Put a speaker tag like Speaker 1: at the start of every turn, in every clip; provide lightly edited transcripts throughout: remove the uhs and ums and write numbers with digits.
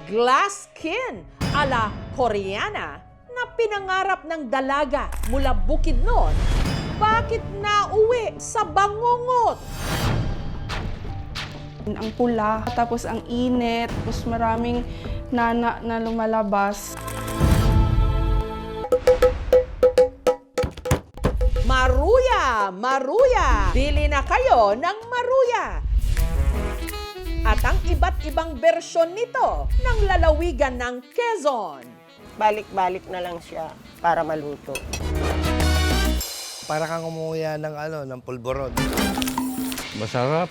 Speaker 1: glass skin ala Koreana na pinangarap ng dalaga mula Bukidnon, bakit nauwi sa bangungot?
Speaker 2: Ang pula, tapos ang init, tapos maraming nana na lumalabas.
Speaker 1: Maruya! Maruya! Bili na kayo ng Maruya! At ang iba't ibang bersyon nito ng lalawigan ng Quezon.
Speaker 3: Balik-balik na lang siya para maluto.
Speaker 4: Para kang umuya ng pulboron.
Speaker 5: Masarap.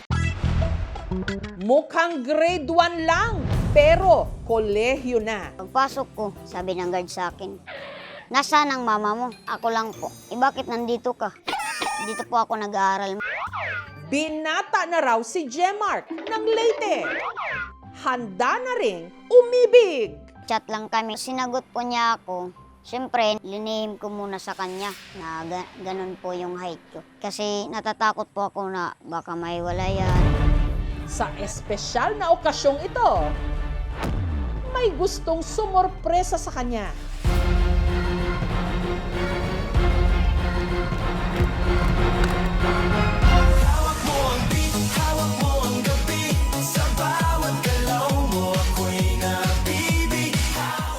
Speaker 1: Mukhang grade 1 lang, pero kolehiyo na.
Speaker 6: Pagpasok ko, sabi ng guard sa akin, "Nasaan ang mama mo?" Ako lang po. Bakit nandito ka? Dito po ako nag-aaral.
Speaker 1: Binata na raw si Jemark ng Leyte. Handa na ring umibig.
Speaker 6: Chat lang kami. Sinagot po niya ako. Siyempre, linihim ko muna sa kanya na ganun po yung height ko. Kasi natatakot po ako na baka maiwalayan.
Speaker 1: Sa espesyal na okasyong ito, may gustong sumorpresa sa kanya.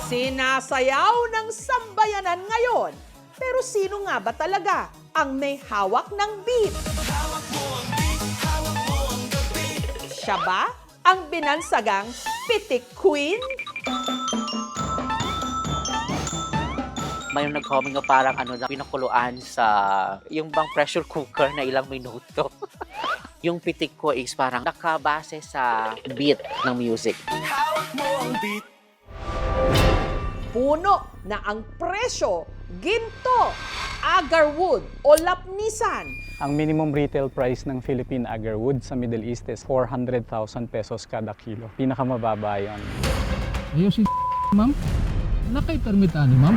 Speaker 1: Sinasayaw ng sambayanan ngayon. Pero sino nga ba talaga ang may hawak ng beat? Siya ba ang binansagang Pitik Queen?
Speaker 7: May nag-comment nga parang pinakuluan sa yung bang pressure cooker na ilang minuto. Yung pitik ko is parang nakabase sa beat ng music.
Speaker 1: Puno na ang presyo, ginto, agarwood o lapnisan.
Speaker 5: Ang minimum retail price ng Philippine agarwood sa Middle East is 400,000 pesos kada kilo. Pinakamababa yun.
Speaker 8: Ayun si ma'am? Nakay permitani, ma'am?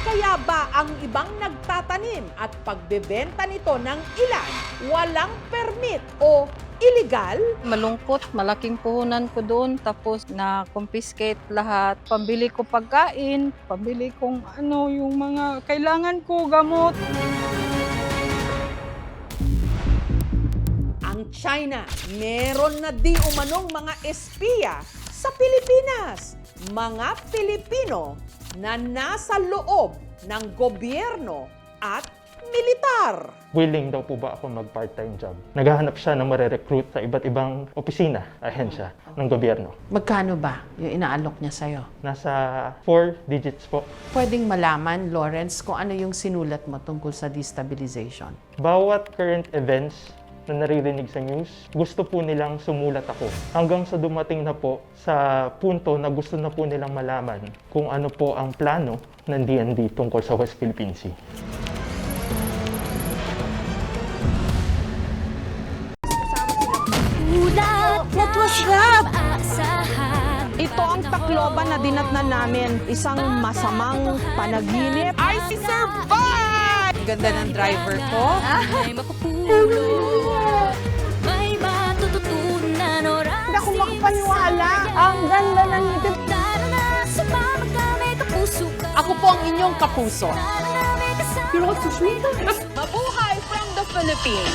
Speaker 1: Kaya ba ang ibang nagtatanim at pagbebenta nito ng ilan walang permit o illegal?
Speaker 2: Malungkot, malaking puhunan ko doon, tapos na-confiscate lahat. Pambili ko pagkain, pambili kong yung mga kailangan ko, gamot.
Speaker 1: Ang China, meron na di umanong mga espiya sa Pilipinas. Mga Pilipino na nasa loob ng gobyerno at militar.
Speaker 9: Willing daw po ba ako mag-part-time job? Naghahanap siya ng mare-recruit sa iba't ibang opisina, ahensya ng gobyerno.
Speaker 10: Magkano ba yung inaalok niya sa'yo?
Speaker 9: Nasa 4 digits po.
Speaker 10: Pwedeng malaman, Lawrence, kung ano yung sinulat mo tungkol sa destabilization.
Speaker 9: Bawat current events na naririnig sa news, gusto po nilang sumulat ako. Hanggang sa dumating na po sa punto na gusto na po nilang malaman kung ano po ang plano ng DND tungkol sa West Philippine Sea.
Speaker 2: Ito ang Tacloban na dinatnan namin. Isang masamang panaginip.
Speaker 1: I survive!
Speaker 10: Ganda ng driver ko.
Speaker 2: Hindi ako makapaniwala. Ang ganda ng ngipin.
Speaker 1: Ako po ang inyong kapuso.
Speaker 2: Mabuhay from the Philippines!